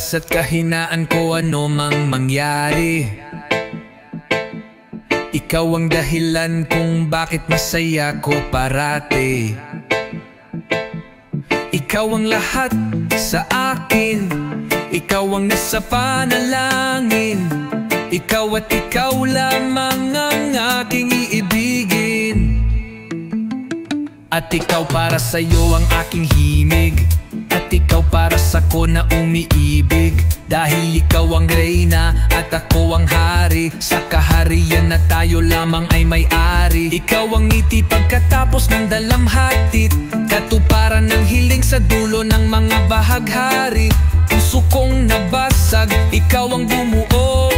lakas at kahinaan ko ano mang mangyari. Ikaw ang dahilan kung bakit masaya ko parati. Ikaw ang lahat sa akin, ikaw ang nasa panalangin. Ikaw at ikaw lamang ang aking iibigin. At ikaw para sa'yo ang aking himig, at ikaw para sa'ko na umiibig. Dahil ikaw ang reyna at ako ang hari, sa kaharian na tayo lamang ay may-ari. Ikaw ang ngiti pagkatapos ng dalamhati, katuparan ng hiling sa dulo ng mga bahaghari. Puso kong nabasag, ikaw ang bumuo.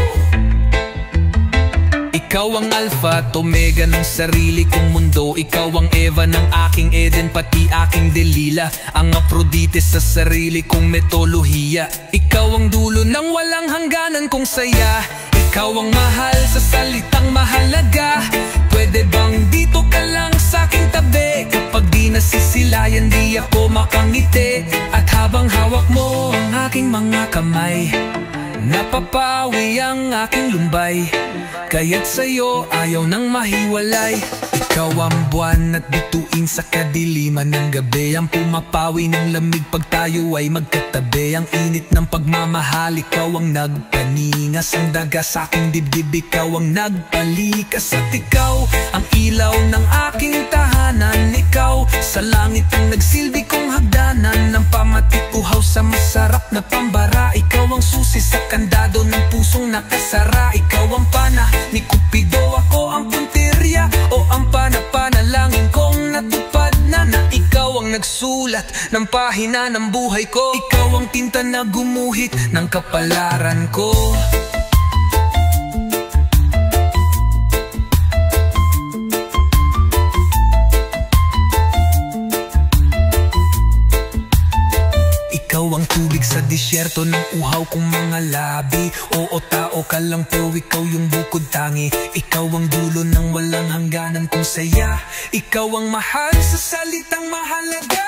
Ikaw ang alpha at omega ng sarili kong mundo. Ikaw ang Eva ng aking Eden, pati aking Delila, ang Aphrodite sa sarili kong metolohiya. Ikaw ang dulo ng walang hangganan kong saya. Ikaw ang mahal sa salitang mahalaga. Pwede bang dito ka lang sa aking tabi? Kapag di nasisilayan di ako makangiti. At habang hawak mo ang aking mga kamay, napapawi ang aking lumbay. Kaya't sa'yo ayaw nang mahiwalay. Ikaw ang buwan at bituin sa kadiliman ng gabi, ang pumapawi ng lamig pag tayo ay magkatabi. Ang init ng pagmamahal, ikaw ang nagpaningas. Ang daga sa aking dibdib, ikaw ang nagpalikas. At ikaw ang ilaw ng aking tahanan. Ikaw sa langit ang nagsilbi kong hagdanan, ng pamatikuhaw sa masarap na pambara. Ikaw ang susi sa kandado ng pusong nakasara. Ikaw ang pana ni Cupido, ako ang puntirya o ang panalangin kong natupad na ikaw ang nagsulat ng pahina ng buhay ko. Ikaw ang tinta na gumuhit ng kapalaran ko. Ikaw ang tubig sa disyerto ng uhaw kong mga labi. Oo, tao ka lang pero ikaw yung bukod tangi. Ikaw ang dulo ng walang hangganan kong saya. Ikaw ang mahal sa salitang mahalaga.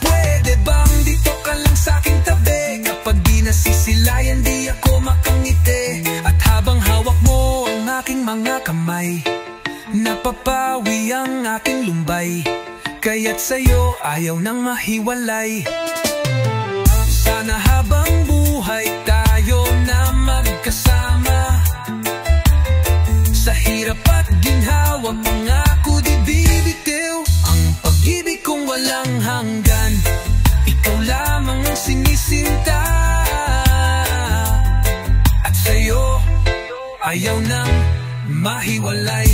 Pwede bang dito ka lang sa aking tabi? Kapag di nasisilayan di ako makangiti. At habang hawak mo ang aking mga kamay, napapawi ang aking lumbay. Kaya't sa'yo ayaw nang mahiwalay. Sana habang buhay tayo na magkasama, sa hirap at ginhawa pangako di bibitiw. Ang pag-ibig kong walang hanggan, ikaw lamang ang sinisinta. At sa'yo ayaw nang mahiwalay.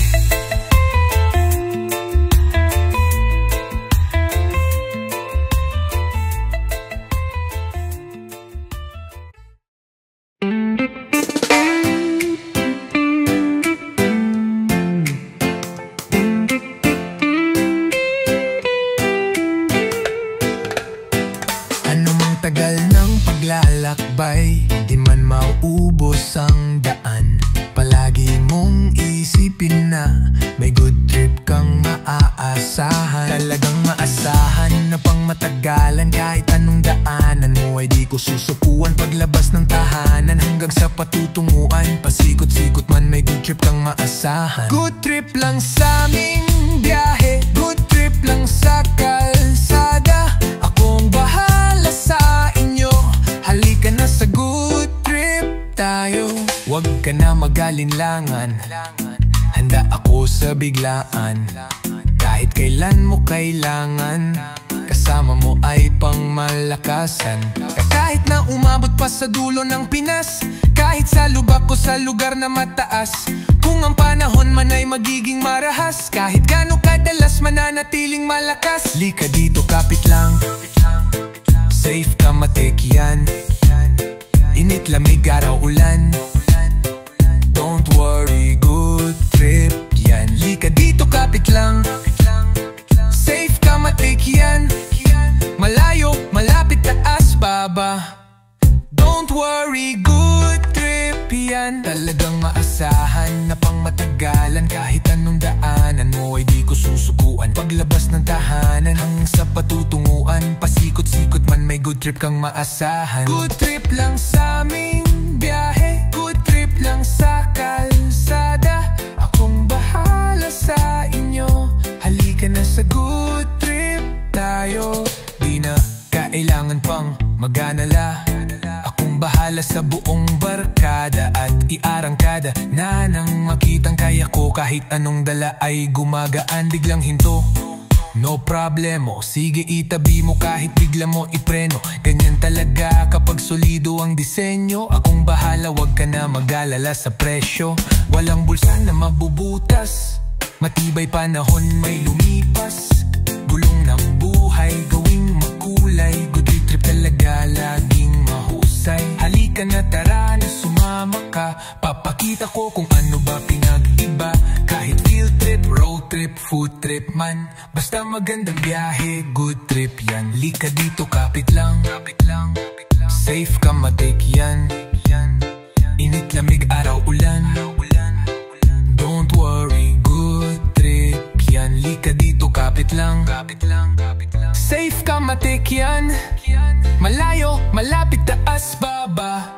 Tagal ng paglalakbay, di man mauubos ang daan. Palagi mong isipin na may good trip kang maaasahan. Talagang maasahan na pang matagalan, kahit anong daanan mo ay di ko susukuan. Paglabas ng tahanan hanggang sa patutunguan, pasikot-sikot man may good trip kang maasahan. Good trip lang sa aming biyahe, good trip lang sa kalsada. Akong bahala sa inyo, halika na sa good trip tayo. Huwag ka na magalinlangan, handa ako sa biglaan. Kahit kailan mo kailangan, kasama mo ay pangmalakasan. Kahit na umabot pa sa dulo ng Pinas, kahit sa lubak ko sa lugar na mataas. Kung ang panahon man ay magiging marahas, kahit gaano kadalas mananatiling malakas. Lika dito, kapit lang, safe ka matik yan. Init, lamig, araw, ulan, don't worry, good trip yan. Lika dito, kapit lang, safe ka matik yan. Malayo, malapit, taas, baba, don't worry, good trip yan. Talagang maasahan na pang matagalan, kahit anong daanan mo ay di ko susukuan. Paglabas ng tahanan hanggang sa patutunguan, pasikot-sikot man may good trip kang maasahan. Good trip lang sa aming biyahe, good trip lang sa kalsada. Akong bahala sa inyo, halika na sa good trip tayo. Di na kailangan pang mag-alala, akong bahala sa buong barkada at iarangkada na nang makitang kaya ko kahit anong dala ay gumagaan. Biglang hinto, no problemo, sige itabi mo kahit bigla mo ipreno. Ganyan talaga kapag solido ang disenyo. Akong bahala, wag ka na mag-alala sa presyo. Walang bulsa na mabubutas, matibay panahon may lumipas. Gulong ng buhay gawing makulay, good trip talaga laging mahusay. Halika na tara na sumama ka, papakita ko kung ano ba pinag-iba. Kahit field trip, road trip, food trip man, basta magandang biyahe, good trip yan. Lika dito, kapit lang, safe ka matake yan. Init, lamig, araw, ulan, don't worry, good trip yan. Lika dito, kapit lang, safe ka matake yan. Malayo, malapit, taas, baba,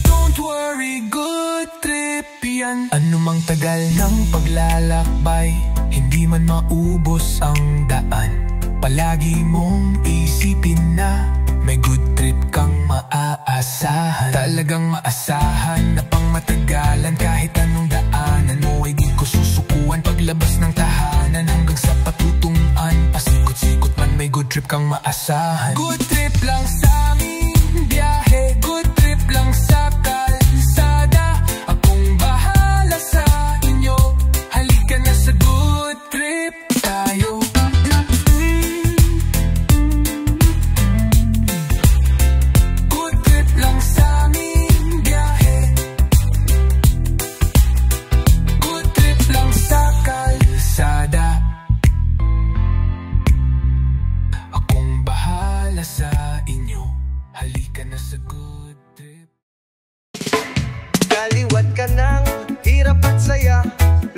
don't worry, good trip yan. Anumang tagal ng paglalakbay, hindi man maubos ang daan. Palagi mong isipin na may good trip kang maaasahan. Talagang maasahan na pang matagalan, kahit anong daanan mo ay di ko susukuan. Paglabas ng tahanan hanggang sa patutunguan, pasikot-sikot man may good trip kang maasahan. Good trip lang sa aming biyahe, good trip lang sa kalsada. Akong bahala sa inyo, halika na sa good trip tayo. Good trip lang sa aming biyahe, good trip lang sa kalsada. Akong bahala sa inyo, halika na sa good trip. Kaliwat ka ng hirap at saya,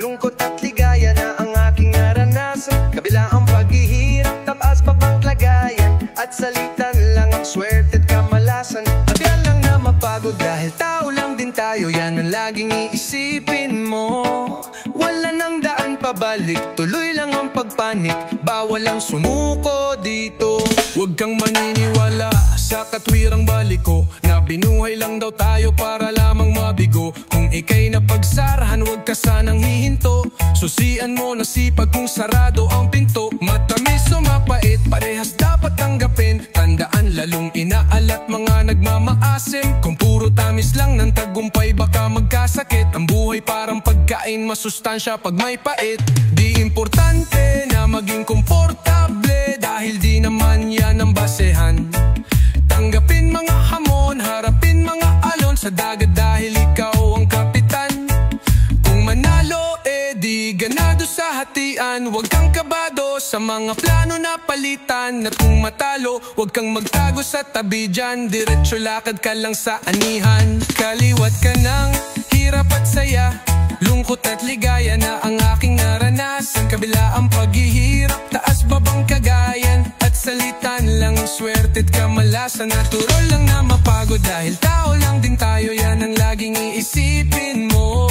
lungkot at ligaya na ang aking naranasan. Kabila ang paghihirap, taas pa bang lagayan, at salitan lang ang swerte at kamalasan. At yan lang na mapagod dahil tao lang din tayo, yan ang laging iisipin mo. Wala nang daan pabalik, tuloy lang ang pagpanik, bawal ang sumuko dito. Huwag kang maniniwala sa katwirang baliko, na binuhay lang daw tayo para lamang mabigo. Kung ika'y napagsarahan, huwag ka sanang hihinto. Susian mo na sipag kung sarado ang pinto. Matamis o mapait, parehas dapat tanggapin. Tandaan lalong inaalat mga nagmamaasim. Kung puro tamis lang ng tagumpay, baka magkasakit. Ang buhay parang pagkain, masustansya pag may pait. Di importante na maging komportable, dahil di naman yan ang basehan. Tanggapin mga hamon, harapin mga alon sa dagat, dahil ikaw ang kapitan. Kung manalo, di ganado sa hatian. Huwag kang kabado sa mga plano na palitan. At kung matalo, huwag kang magtago sa tabi dyan, diretso lakad ka lang sa anihan. Kaliwat ka ng hirap at saya, lungkot at ligaya na ang aking naranasan. Kabila ang paghihirap, taas babang kagayan, at salitan lang ang swerte at kamalasan. Natural lang na mapagod dahil tao lang din tayo, yan ang laging iisipin mo.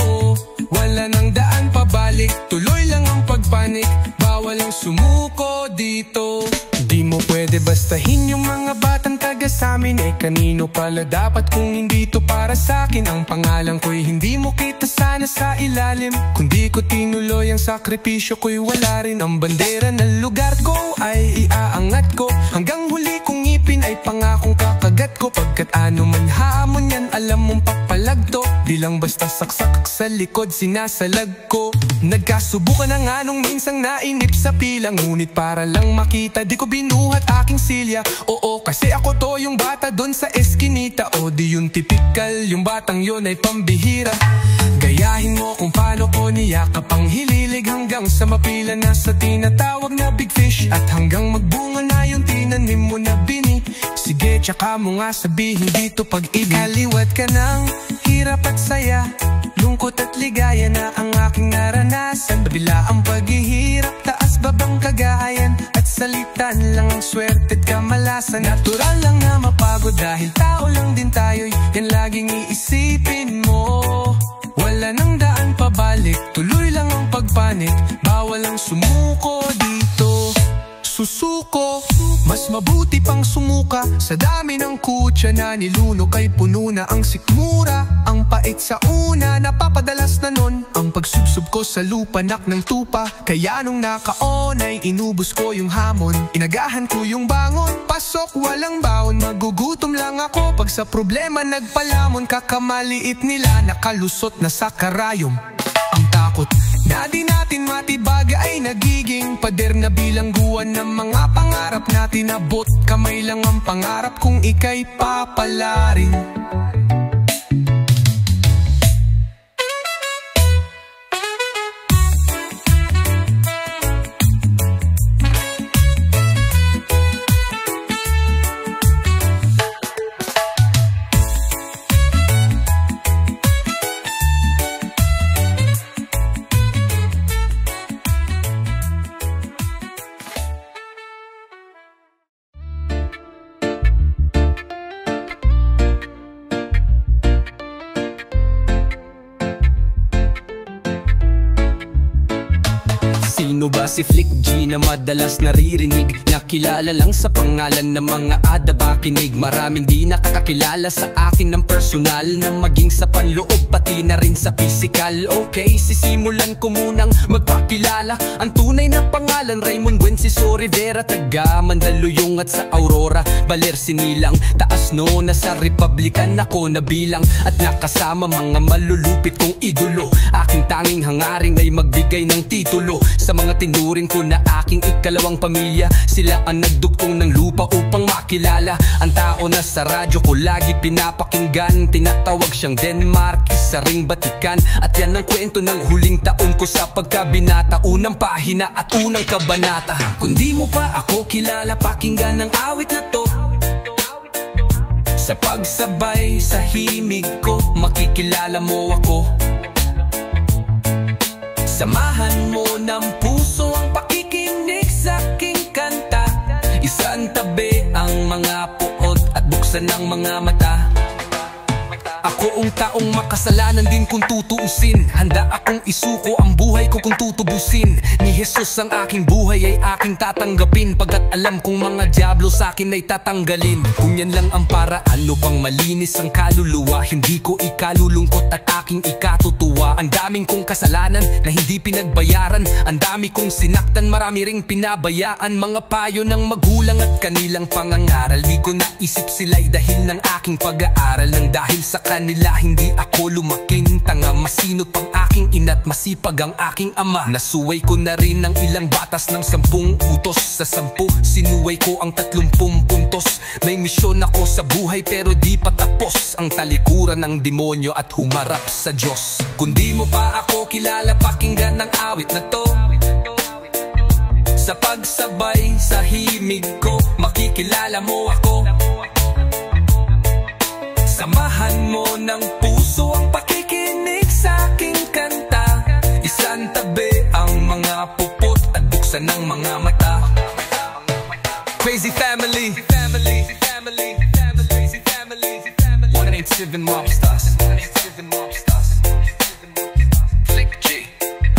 Wala nang daan pabalik, tuloy lang ang pagpanik, bawal ang sumuko dito. Di mo pwede bastahin yung mga batang taga samin. Kanino pala dapat kung hindi to para sakin? Ang pangalan ko'y hindi mo kita sana sa ilalim. Kung di ko tinuloy ang sakripisyo ko'y wala rin. Ang bandera ng lugar ko ay iaangat ko, hanggang huli kong ngipin ay pangakong kakagat ko. Pagkat ano man hamon yan, alam mong papalagto. Di lang basta saksak sa likod, sinasalag ko. Nagkasubukan na nga nung minsang nainip sa pila, ngunit para lang makita, di ko binuhat aking silya. Oo, kasi ako to yung bata doon sa eskinita. O di yung typical, yung batang yun ay pambihira. Gayahin mo kung paano ko niyakap ang hililig, hanggang sa mapila na sa tinatawag na big fish. At hanggang magbunga na yung tinanim mo na bini. Sige, tsaka mo nga sabihin dito pag-ibig. Kaliwat ka ng hirap at saya, lungkot at ligaya na ang aking naranasan. Kabila ang paghihirap, salitan lang ang swerte at kamalasan. Natural lang na mapagod dahil tao lang din tayo. Yan laging iisipin mo. Wala nang daan pabalik, tuloy lang ang pagpanik. Bawal ang sumuko dito. Susuko, mas mabuti pang sumuka. Sa dami ng kutya na nilunok ay puno na ang sikmura. Ang pait sa una, napapadalas na nun. Ang pagsubsob ko sa lupa, nak ng tupa. Kaya nung nakaon ay inubos ko yung hamon. Inagahan ko yung bangon, pasok walang baon. Magugutom lang ako pag sa problema nagpalamon. Kakamaliit nila, nakalusot na sa karayom. Ang takot na di natin matibaga ay nagiging pader na bilangguan ng mga pangarap natin. Abot kamay lang ang pangarap kung ika'y papalarin. Sino ba si Flick G na madalas naririnig? Nakilala lang sa pangalan ng mga adabakinig. Maraming di nakakakilala sa akin ng personal, na maging sa panloob pati na rin sa physical. Okay, sisimulan ko munang magpakilala. Ang tunay na pangalan Raymond Buenciso Rivera, taga Mandaluyong at sa Aurora Baler Sinilang. Taas no, nasa Republican ako nabilang at nakasama mga malulupit kong idolo. Aking tanging hangaring ay magbigay ng titulo sa mga tinuring ko na aking ikalawang pamilya. Sila ang nagdugtong ng lupa upang makilala ang tao na sa radyo ko lagi pinapakinggan. Tinatawag siyang Denmark, isa ring Batikan. At yan ang kwento ng huling taon ko sa pagkabinata. Unang pahina at unang kabanata. Kung di mo pa ako kilala, pakinggan ang awit na to. Sa pagsabay sa himig ko, makikilala mo ako. Samahan mo ng puso ang pakikinig sa aking kanta. Isang tabi ang mga puot at buksan ang mga mata. Ako ang taong makasalanan din kung tutuusin. Handa akong isuko ang buhay ko kung tutubusin. Ni Jesus ang aking buhay ay aking tatanggapin, pagkat alam kong mga diablo sa akin ay tatanggalin. Kung yan lang ang paraan upang malinis ang kaluluwa, hindi ko ikalulungkot at aking ikatutuwa. Ang daming kong kasalanan na hindi pinagbayaran, ang dami kong sinaktan, marami ring pinabayaan. Mga payo ng magulang at kanilang pangangaral, di ko naisip sila'y dahil ng aking pag-aaral. Nang dahil sa kanila hindi ako lumaking tanga, masinot pang aking ina't masipag ang aking ama. Nasuway ko na rin ang ilang batas ng 10 utos. Sa 10 sinuway ko ang 30 puntos. May misyon ako sa buhay pero di pa tapos ang talikuran ng demonyo at humarap sa Diyos. Kung di mo pa ako kilala, pakinggan ang awit na to. Sa pagsabay sa himig ko, makikilala mo ako. Samahan mo ng puso ang pakikinig sa aking kanta. Isang tabi ang mga pupot at buksan ang mga mata. Crazy family, 187 Mobstars. Flick G,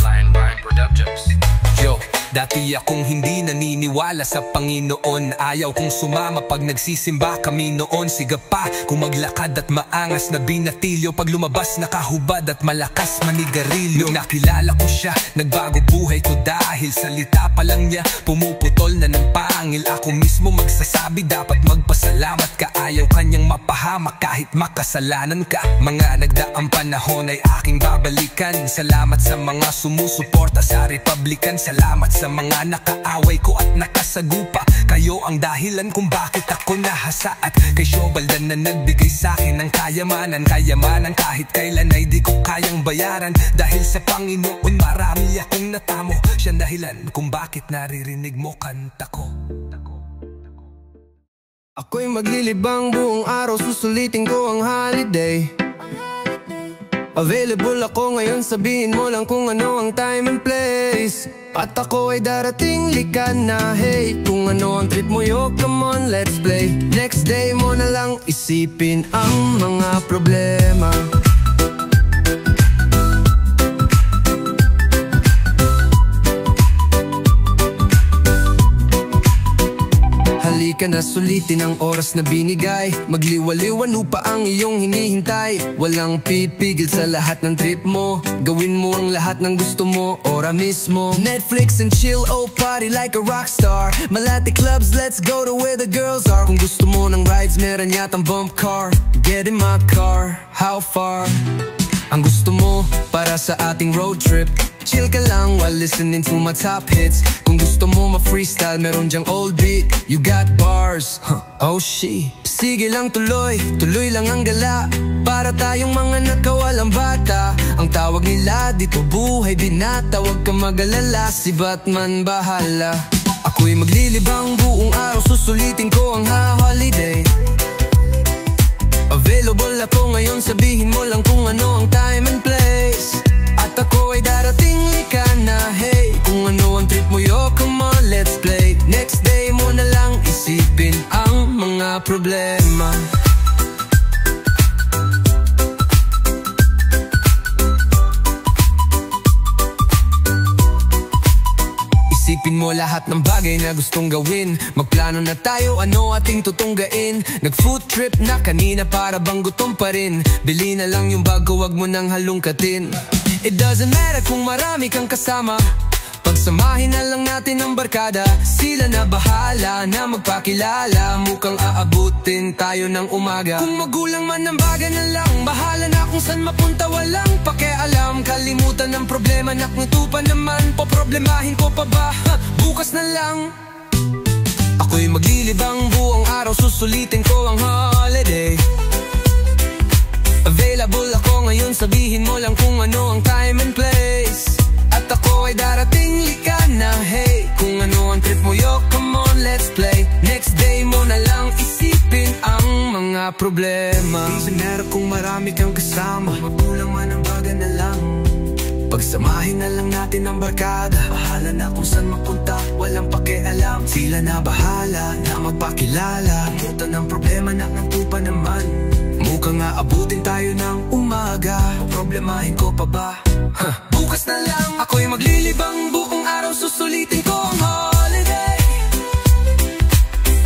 Lion Brian Productions. Yo, dati akong hindi naniniwala sa Panginoon. Ayaw kong sumama pag nagsisimba kami noon. Siga pa kung maglakad at maangas na binatilyo, pag lumabas nakahubad at malakas manigarilyo. Nakilala ko siya, nagbago buhay ko dahil salita pa lang niya pumuputol na ng pangil. Ako mismo magsasabi dapat magpasalamat ka. Ayaw kanyang mapahamak kahit makasalanan ka. Mga nagdaang panahon ay aking babalikan. Salamat sa mga sumusuporta sa Republican. Salamat sa mga nakaaway ko at nakasagupa. Kayo ang dahilan kung bakit ako nahasa. At kay Shobaldan na nagbigay sa'kin ng kayamanan. Kayamanan kahit kailan ay di ko kayang bayaran. Dahil sa Panginoon marami akong natamo. Siya dahilan kung bakit naririnig mo kanta ko. Ako'y maglilibang buong araw, susulitin ko ang holiday. Available ako ngayon, sabihin mo lang kung ano ang time and place. At ako ay darating, lika na, hey. Kung ano ang trip mo, yo, come on, let's play. Next day mo na lang isipin ang mga problema. Halika na, sulitin ang oras na binigay. Magliwaliwan pa ang iyong hinihintay. Walang pipigil sa lahat ng trip mo. Gawin mo ang lahat ng gusto mo, ora mismo. Netflix and chill, oh party like a rockstar. Malati clubs, let's go to where the girls are. Kung gusto mo ng rides, meron yatang bump car. Get in my car, how far? Ang gusto mo para sa ating road trip. Chill ka lang while listening to my top hits. Kung gusto mo ma-freestyle, meron dyang old beat. You got bars, oh she. Sige lang tuloy, tuloy lang ang gala. Para tayong mga nakawalang bata. Ang tawag nila dito buhay binata. Huwag kang mag-alala, si Batman bahala. Ako'y maglilibang buong araw, susulitin ko ang holiday. Available ako ngayon, sabihin mo lang kung ano ang time and place. At ako ay darating, lika na, hey. Kung ano ang trip mo, yo, come on, let's play. Next day mo na lang isipin ang mga problema. Isipin mo lahat ng bagay na gustong gawin. Magplano na tayo, ano ating tutunggain. Nag-food trip na kanina para bang gutom pa rin. Bili na lang yung bago, wag mo nang halungkatin. It doesn't matter kung marami kang kasama. Pagsamahin na lang natin ang barkada. Sila na bahala na magpakilala. Mukhang aabutin tayo ng umaga. Kung magulang man ng baga na lang, bahala na kung saan mapunta, walang pakialam. Kalimutan ng problema, naknito pa naman. Poproblemahin ko pa ba? Bukas na lang. Ako'y maglilibang buong araw, susulitin ko ang holiday. Available ako ngayon, sabihin mo lang kung ano ang time and place. At ako ay darating, lika na, hey. Kung ano ang trip mo, yo, come on, let's play. Next day mo na lang isipin ang mga problema. Doesn't matter kung marami kang kasama. Magulang man ang baga na lang. Pagsamahin na lang natin ang barkada. Bahala na kung saan mapunta, walang pakialam. Sila na bahala na magpakilala. Mutan ng problema, naknanto pa naman. Mukhang aabutin tayo ng umaga. Problemahin ko pa ba? Bukas na lang. Ako'y maglilibang buong araw, susulitin ko ang holiday.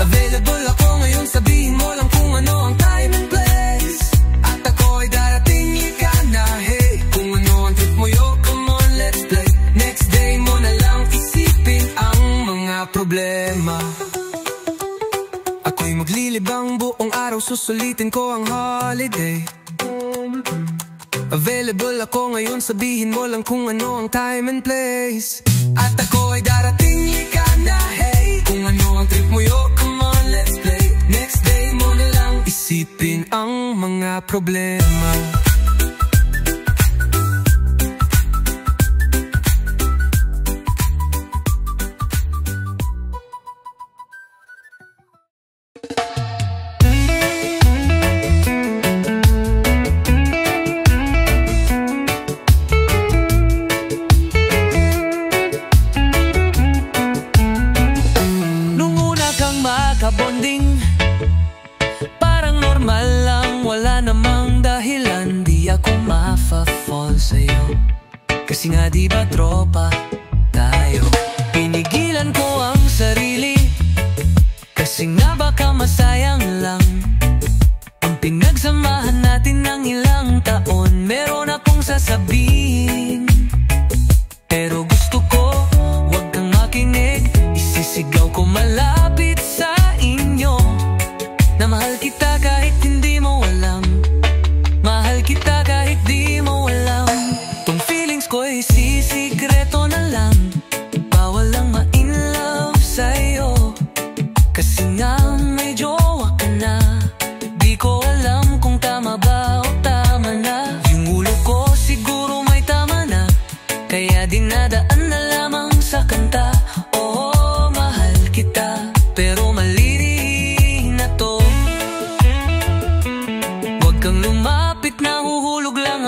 Available ako ngayon, sabihin mo lang kung ano ang time and place. At ako ay darating, ika na, hey. Kung ano ang trip mo, yo, come on, let's play. Next day mo na lang isipin ang mga problema. Ako'y maglilibang buong araw, susulitin ko ang holiday. Available ako ngayon, sabihin mo lang kung ano ang time and place. At ako ay darating, lika na, hey. Kung ano ang trip mo, yo, come on, let's play. Next day mo na lang isipin ang mga problema. Bonding, parang normal lang, wala namang dahilan. Di ako mafa-fall sa'yo, kasi nga di ba tropa tayo. Pinigilan ko ang sarili, kasi nga baka masayang lang ang pinagsamahan natin ng ilang taon. Meron akong sasabihin, pero gusto ko wag kang makinig. Isisigaw ko malapit sa inyo na mahal kita kahit hindi mo alam. Mahal kita kahit di mo alam. Tong feelings ko'y sisikreto na lang. Bawal lang ma-in love sa'yo, kasi nga may jowa ka na. Di ko alam kung tama ba o tama na. Yung ulo ko siguro may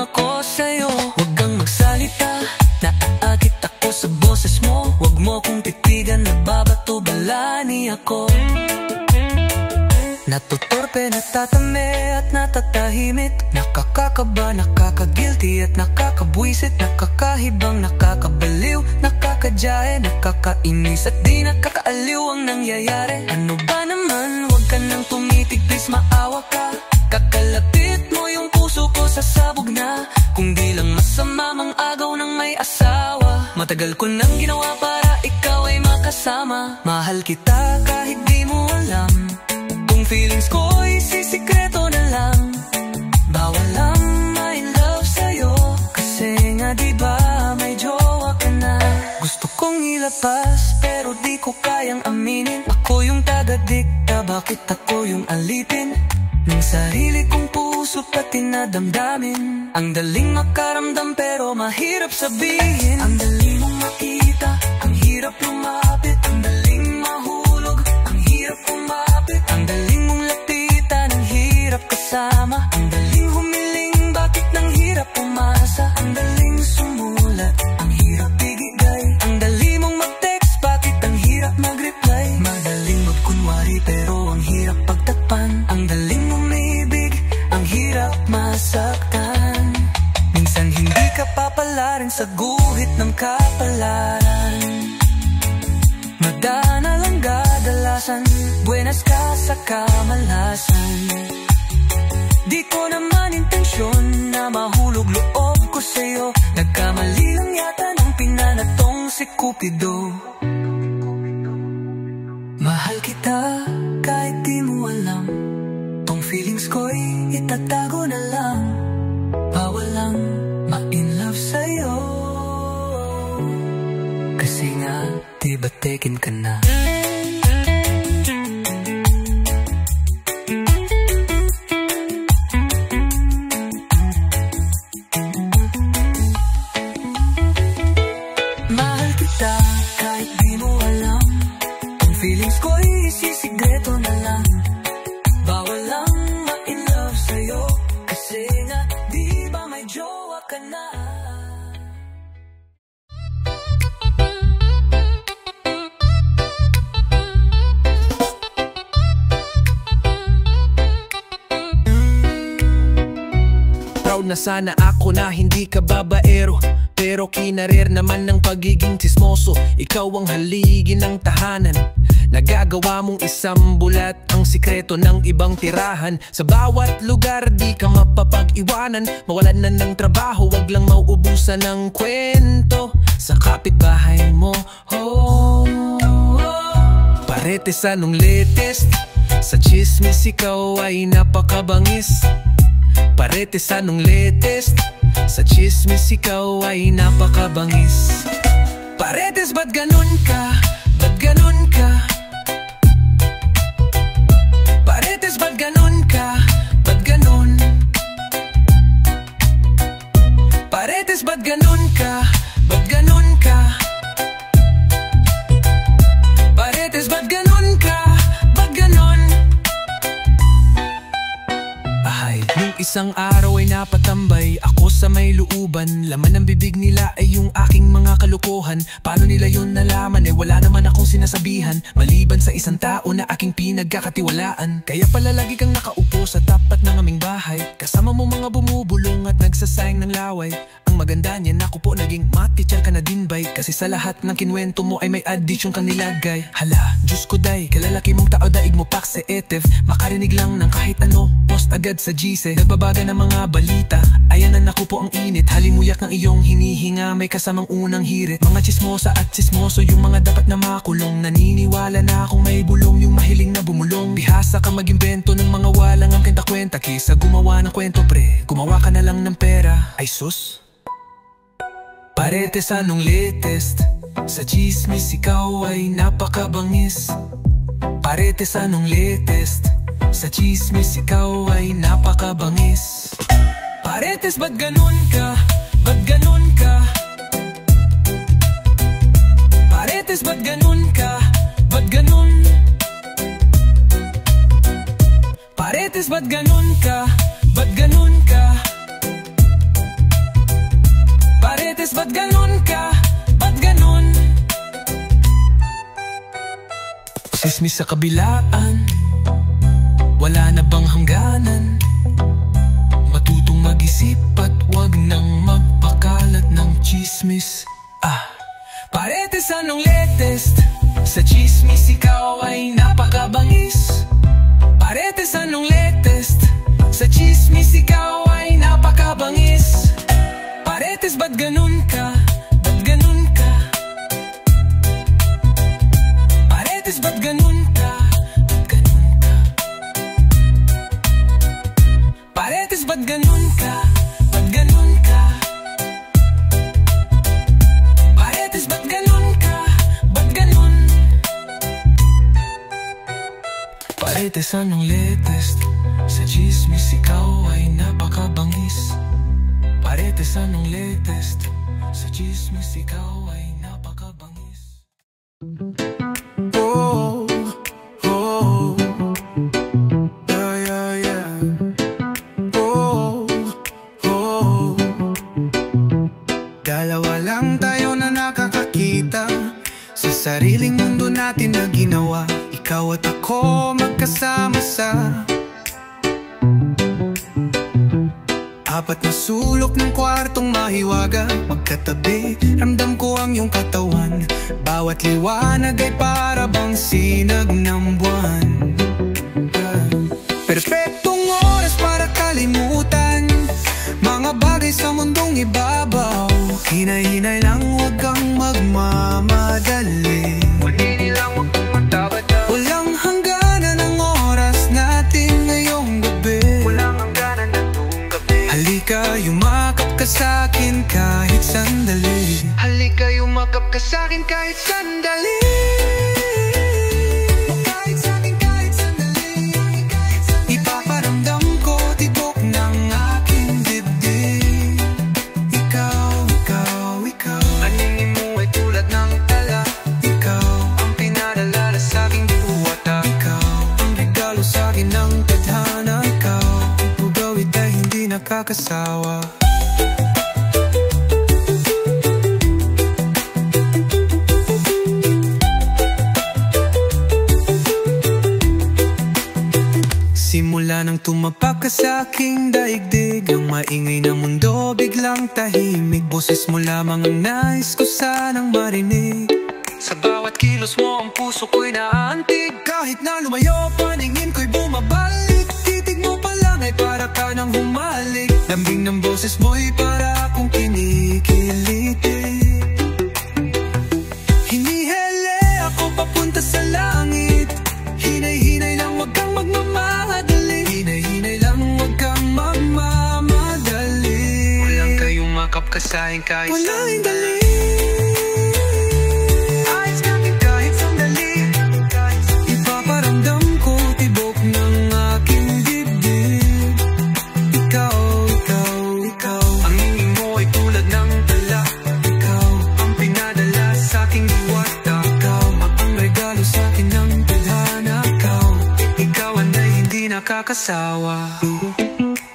ako sa'yo. Huwag kang magsalita, naaakit ako sa boses mo. Huwag mo kong titigan, nagbabato-balani ako. Natutorpe, natatame at natatahimik. Nakakakaba, nakakagilty at nakakabwisit. Nakakahibang, nakakabaliw, nakakadyae, nakakainis at di nakakaaliw ang nangyayari. Ano ba naman, huwag ka nang tumitig, please maawa ka. Kakalapit mo yung puso ko, sasabog na. Kung di lang masama mang agaw ng may asawa. Matagal ko nang ginawa para ikaw ay makasama. Mahal kita kahit di mo alam. Kung feelings ko'y sisikreto na lang. Bawal lang ma-in love sa'yo, kasi nga diba may jowa ka na. Gusto kong ilapas pero di ko kayang aminin. Ako yung taga-dikta, bakit ako yung alipin ng sarili kong puso pati nadamdamin? Ang daling makaramdam pero mahirap sabihin. Ang daling mong makita, ang hirap lumapit. Ang daling mahulog, ang hirap kumapit. Ang daling mong lapitan, ang hirap kasama. Ang daling humiling, bakit nang hirap umasa. Ang daling sumulat, ang hirap bigay. Ang daling mong mag-text, bakit ang hirap mag-reply. Madaling magkunwari pero ang hirap pagtakpan. Ang daling umibig, ang hirap masaktan. Minsan hindi ka papalarin sa guhit ng kapalaran. Madana lang kadalasan, buenas ka sa kamalasan. Di ko naman intensyon na mahulog loob ko sa'yo. Nagkamali lang yata ng pinanatong si Cupido. Mahal kita kahit di mo alam. Tong feelings ko'y itatago na lang. Bawal lang ma-in love sa'yo, kasi nga diba taken ka na. Mahal kita kahit di mo alam. Ang feelings ko'y sisigreto na lang. Bawal lang ma-in love sa'yo, kasi nga diba may jowa ka na. Proud na sana ako na hindi ka babaero, pero kinarir naman ng pagiging tismoso. Ikaw ang haligi ng tahanan, nagagawa mong isang bulat ang sikreto ng ibang tirahan. Sa bawat lugar di ka mapapag-iwanan. Mawalan na ng trabaho, wag lang mauubusan ng kwento sa kapitbahay mo. Oh, Paretes anong latest? Sa chismis ikaw ay napakabangis. Paretes anong latest? Sa chismis ikaw ay napakabangis. Paretes, ba't ganun ka? Ba't ganun ka? Paretes, ba't ganun ka? Ba't ganun? Paretes, ba't ganun ka? Ba't ganun ka? Paretes, ba't ganun ka? Ba't ganun? Ahay, nung isang araw ay napatambay ako sa may looban. Laman ng bibig nila ay yung aking mga kalokohan. Paano nila yun nalaman? Wala naman akong sinasabihan, maliban sa isang tao na aking pinagkakatiwalaan. Kaya pala lagi kang nakaupo sa tapat ng aming bahay, kasama mo mga bumubulong at nagsasayang ng laway. Ang maganda niyan, ako po naging math-teacher ka na din bay, kasi sa lahat ng kinwento mo ay may addition kang nilagay. Hala, Diyos ko day, kalalaki mong tao, daig mo pak sa etef. Makarinig lang ng kahit ano, post agad sa GC. Nagbabaga ng mga balita, ayan na naku po ang init. Halimuyak ng iyong hinihinga, may kasamang unang hirit. Mga chismosa at chismoso, yung mga dapat na makulong. Naniniwala na akong may bulong, yung mahiling na bumulong. Bihasa ka mag-imbento ng mga walang ang kwenta-kwenta, kaysa gumawa ng kwento pre, gumawa ka na lang ng pera. Ay sus, Paretes anong latest? Sa chismis ikaw ay napakabangis. Paretes anong latest? Sa chismis ikaw ay napakabangis. Paretes, ba't ganun ka? Ba't ganun ka? Paretes, ba't ganun ka? Ba't ganun? Paretes, ba't ganun ka? Ba't ganun ka? Paretes ba't ganun ka? Ba't ganun? Sismis sa kabilaan, wala na bang hangganan? Matutong mag-isip at wag nang magpakalat ng chismis. Paretes anong latest? Sa chismis ikaw ay napakabangis. Paretes anong latest? Sa chismis ikaw ay napakabangis. Paretes ba't ganun ka? Ba't ganun ka? Paretes ba't ganun ka? Ba't ganun ka? Paretes ba't ganun ka? Ba't ganun ka? Paretes ba't ganun ka? Ba't ganun? Paretes anong latest? Sa chismis ikaw ay napakabangis. Paretes anong latest? Sa chismis ikaw ay napakabangis. Oh, oh, yeah, yeah, yeah. Oh, oh. Dalawa lang tayo na nakakakita sa sariling mundo natin na ginawa. Ikaw at ako magkasama sa apat na sulok ng kwartong mahiwaga. Magkatabi, ramdam ko ang iyong katawan. Bawat liwanag ay para bang sinag ng buwan. Perpektong oras para kalimutan mga bagay sa mundong ibabaw. Hinay-hinay lang, huwag kang magmamadali. Manini lang, huwag kang matabada. Walang hangganan ang oras natin ngayong gabi. Walang hangganan na itong gabi. Halika, yumakap ka sa'kin kahit sandali. Halika, yumakap ka sa'kin kahit sandali. Kahit sa'kin, kahit sandali. Ipaparamdam ko tibok ng aking dibdib. Ikaw, ikaw, ikaw. Aningin mo ay tulad ng tala. Ikaw, Ang pinadala sa'king diwata. ikaw, ang regalo sa'kin ng tadhana. Ikaw, bugawit ay hindi nakakasawa. Simula nang tumapak ka sa aking daigdig, ang maingay na mundo biglang tahimik. Boses mo lamang ang nais ko sanang marinig. Sa bawat kilos mo ang puso ko'y naantig. Kahit na lumayo, paningin ko'y bumabalik. Titig mo pa lang ay para ka nang humalik. Lambing ng boses mo'y para akong kinikilitin. Hinihele ako papunta sa langit. Hinay-hinay lang, huwag kang magmamadali. Hinay-hinay lang, huwag kang magmamadali. Walang kayong makap ka sa'kin kahit Walang sandali. dali. Kahit sa'kin, kahit sandali. Ipaparamdam ko tibok ng aking dibdib. Ikaw, ikaw, ikaw. Ang hingin mo ay tulad ng tala. Ikaw, Ang pinadala sa'king diwata. ikaw, ang regalo sa'kin ng tadhana. Ikaw, Ikaw ang ay hindi nakakasawa.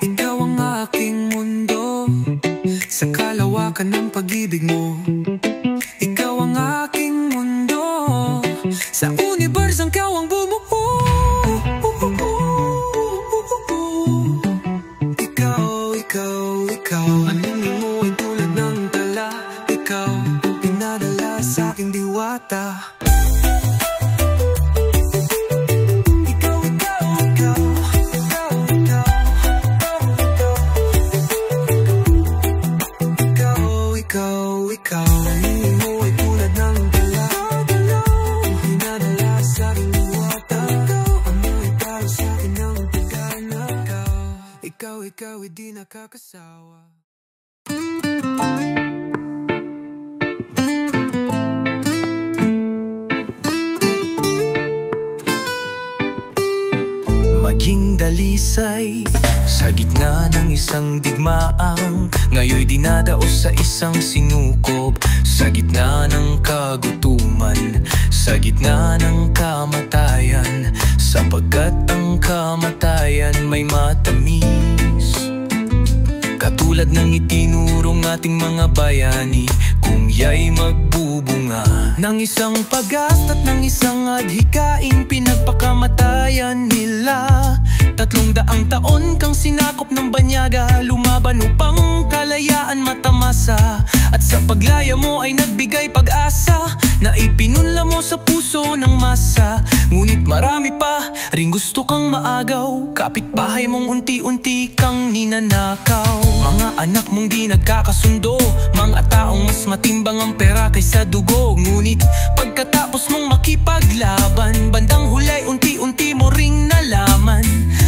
Ikaw ang aking mundo sa kalawakan ng pag-ibig mo. Ikaw ang aking mundo sa universong ikaw ang bumuo. Ikaw, ikaw, ikaw. Ang hingin mo ay tulad ng tala. Ikaw, ang pinadala sa aking diwata. Ikaw, ikaw, ikaw. Ikaw, ikaw. Ikaw, ikaw, ikaw. Ang hingin mo ay tulad ng tala. Ang pinadala sa aking diwata. Ang regalo sa akin ng pagkana. Ikaw, ikaw, hindi nakakasawa. Maging dalisay sa gitna ng isang digmaang ngayoy dinadaos sa isang sinukob. Sa gitna ng kagutuman, sa gitna ng kamatayan, sapagkat ang kamatayan may matamis. Katulad ng itinurong ating mga bayani, kung ya'y magbubunga ng isang pag-asa at ng isang adhikain, pinagpakamatayan nila. 300 taon kang sinakop ng banyaga, lumaban upang kalayaan matamasa. At sa paglaya mo ay nagbigay pag-asa na ipinunla mo sa puso ng masa. Ngunit marami pa ring gusto kang maagaw, kapitbahay mong unti-unti kang ninanakaw. Mga anak mong di nagkakasundo, mga taong mas matimbang ang pera kaysa dugo. Ngunit pagkatapos mong makipaglaban, bandang huli unti-unti mo ring nalaman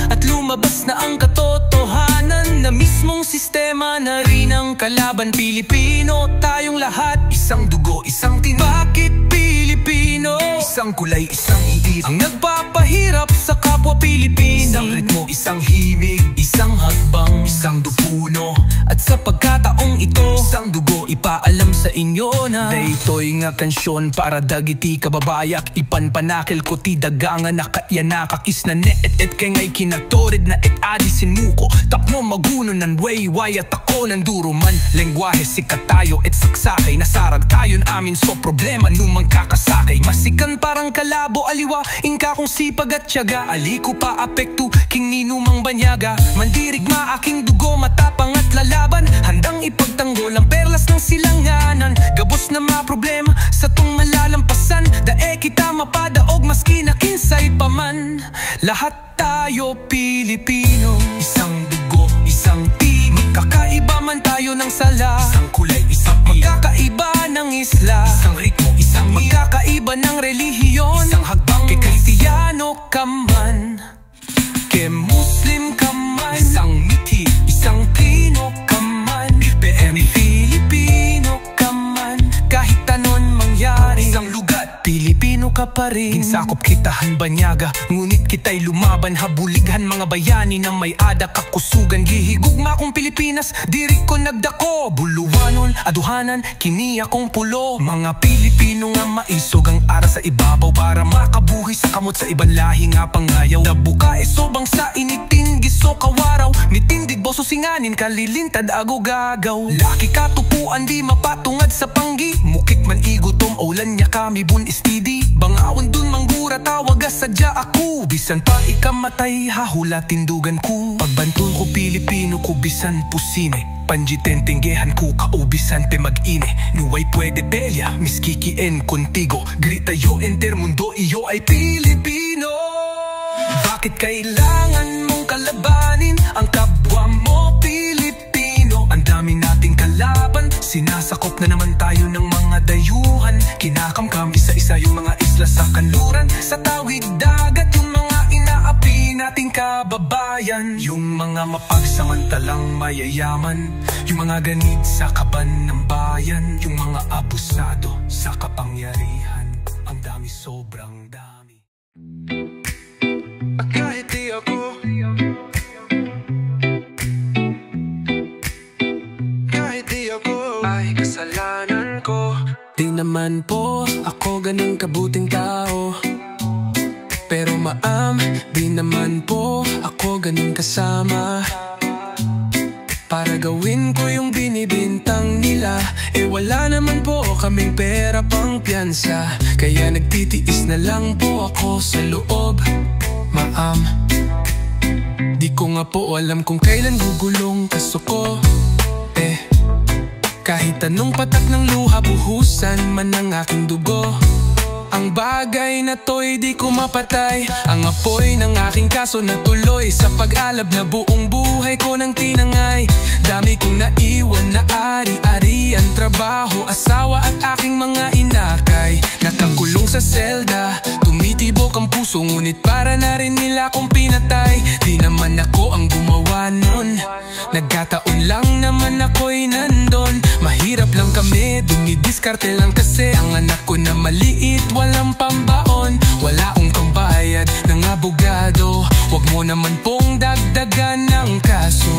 at lumabas na ang katotohanan na mismong sistema na rin ang kalaban. Pilipino tayong lahat, isang dugo, isang tin. Bakit Pilipino? Isang kulay, isang iit ang nagpapahirap sa kapwa Pilipino. Isang ritmo, isang himig, isang hakbang, isang dupuno. At sa pagkataong ito, isang dugo, ipaalam sa inyo na ito'y nga kansyon para dagiti kababayak. Ipanpanakil ko ti dagangan na kayanakakis na et kay ngay kinatorid na adisin muko. Tapno maguno ng wayway at ako ng duro man. Lengguwahe sikat tayo et saksakay, nasarag tayo amin so problema lumang kakasakay. Masikan parang kalabo aliwa, ingka kong sipag at tiyaga. Aliko pa apekto king ninumang banyaga. Mandirigma aking dugo, matapang at lalaban. Handang ipagtanggol ang perlas ng silanganan. Gabos na mga problema sa tong malalampasan. Dae kita mapadaog maski na kinsay paman. Lahat tayo Pilipino, isang dugo, isang team. Magkakaiba man tayo ng sala, isang kulay, isang magkakaiba ng isla, isang ritmo, isang magkakaiba ng relihiyon, isang hagbang. Kay Kristiyano ka man, kay Muslim ka man, isang mithi, isang Pino ka man, BPM Filipino ka man. Kahit anon mangyari, isang lugar, Pilipino ka pa rin. Ginsakop kitahan banyaga, ngunit kita'y lumaban. Habulighan mga bayani na may ada kakusugan. Gihigugma kong Pilipinas, diri ko nagdako. Buluwanon, aduhanan, kini akong pulo. Mga Pilipino nga maisog ang ara sa ibabaw para makabuhi sa kamot sa ibang lahi nga pangayaw. Dabuka esobang sa initin giso kawaraw, nitindig boso singanin kalilintad ago gagaw. Laki katupuan di mapatungad sa panggi, mukik man igutom ulan niya kami bun istidi. Bangawan dun manggura tawag sadya ako, bisan pa ikamatay hahula tindugan ko. Pagbantul ko Pilipino ko bisan pusine, panjitentenggehan ko kaubisan te mag-ine. Nuway pwede pelya, miskikien contigo. Grita yo enter mundo, iyo ay Pilipino. Bakit kailangan mong kalabanin ang kapwa mo Pilipino? Ang dami nating kalaban, sinasakop na naman tayo ng mga dayuhan. Kinakamkam isa-isa yung mga isla sa kanluran, sa tawid dagat yung mga inaapi nating kababayan. Yung mga mapagsamantalang mayayaman, yung mga ganid sa kaban ng bayan, yung mga abusado sa kapangyarihan. Ang dami, sobrang dami. Kahit di ako, kahit di ako ay kasalanan ko. Di naman po ako ganun kabuting tao, pero di naman po ako ganun kasama para gawin ko yung binibintang nila. Wala naman po kaming pera pang piyansa, kaya nagtitiis na lang po ako sa loob. Di ko nga po alam kung kailan gugulong kaso ko. Kahit anong patak ng luha, buhusan man ang aking dugo. Ang bagay na to'y di ko mapatay, ang apoy ng aking kaso na tuloy sa pag-alab na buong buhay ko nang tinangay. Dami kong naiwan na ari-ari, ang trabaho, asawa at aking mga inakay. Nakakulong sa selda, tumitibok ang puso, ngunit para na rin nila kong pinatay. Di naman ako ang gumawa nun, nagkataon lang naman ako'y nandun. Mahirap lang kami, dumidiskarte lang kasi ang anak ko na maliit, walang pambaon, wala akong pambayad ng abogado. Wag mo naman pong dagdagan ng kaso.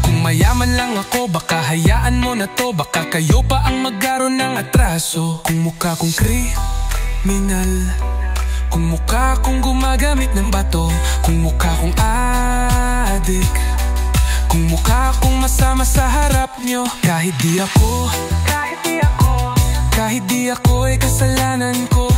Kung mayaman lang ako, baka hayaan mo na to. Baka kayo pa ang magkaroon ng atraso. Kung mukha kong kriminal, kung mukha kong gumagamit ng bato, kung mukha kong adik, Kung mukha akong masama sa harap nyo, kahit di ako ay kasalanan ko.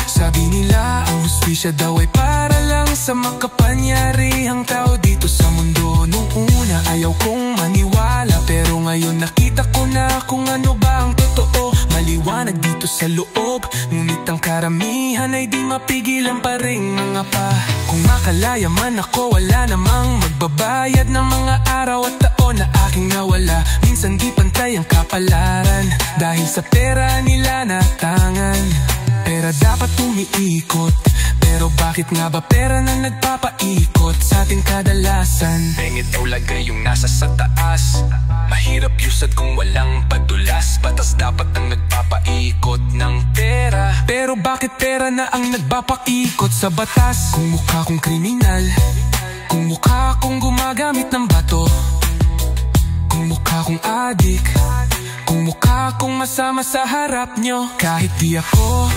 Sabi nila ang hustisya daw ay para lang sa makapangyarihang tao dito sa mundo. Nung una ayaw kong maniwala, pero ngayon nakita ko na kung ano ba ang totoo. Maliwanag dito sa loob, ngunit ang karamihan ay di mapigilan pa ring mga pa. Kung makalaya man ako, wala namang magbabayad ng mga araw at taon na aking nawala. Minsan di pantay ang kapalaran, dahil sa pera nila natangan. Pera dapat umiikot, pero bakit nga ba pera na nagpapaikot sa ating kadalasan? Pengit daw lagay yung nasa sa taas, mahirap yusad kung walang padulas. Batas dapat ang nagpapaikot ng pera, pero bakit pera na ang nagpapaikot sa batas? Kung mukha kong kriminal, kung mukha akong gumagamit ng bato, kung mukha kong adik, kung mukha akong masama sa harap nyo, kahit di ako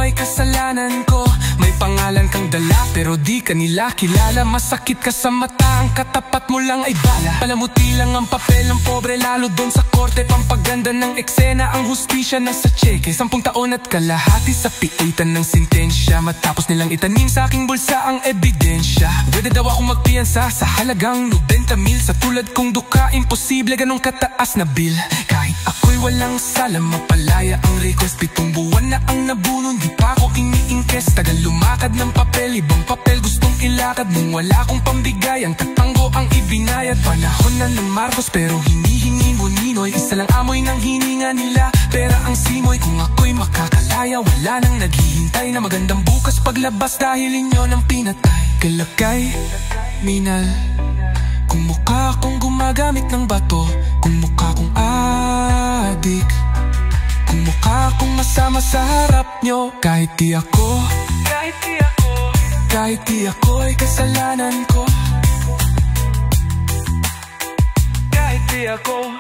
ay kasalanan ko. May pangalan kang dala, pero di ka nila kilala. Masakit ka sa mata, ang katapat mo lang ay bala. Palamuti lang ang papel ng pobre, lalo doon sa korte. Pampaganda ng eksena, ang hustisya nasa tseke. 10 taon at kalahati sa piitan ng sintensya, matapos nilang itanim sa aking bulsa ang ebidensya. Pwede daw akong magpiyansa sa halagang 90,000. Sa tulad kong duka, imposible ganong kataas na bill. Kahit ako'y walang sala, mapalaya ang request. 7 buwan na ang nabuno, di pa ako iniingkes. Tagal lumakad ng papel, ibang papel gustong ilakad. Nung wala akong pambigay, ang tatanggo ang ibinayad. Panahon na ng Marcos, pero hinihingi mo Ninoy. Isa lang amoy ng hininga nila, pera ang simoy. Kung ako'y makakalaya, wala nang naghihintay na magandang bukas paglabas, dahil inyo nang pinatay. Kalagay, minal, kung mukha akong gumagamit ng bato, kung mukha akong adik, kung mukha akong masama sa harap nyo, kahit di ako ay kasalanan ko. Kahit di ako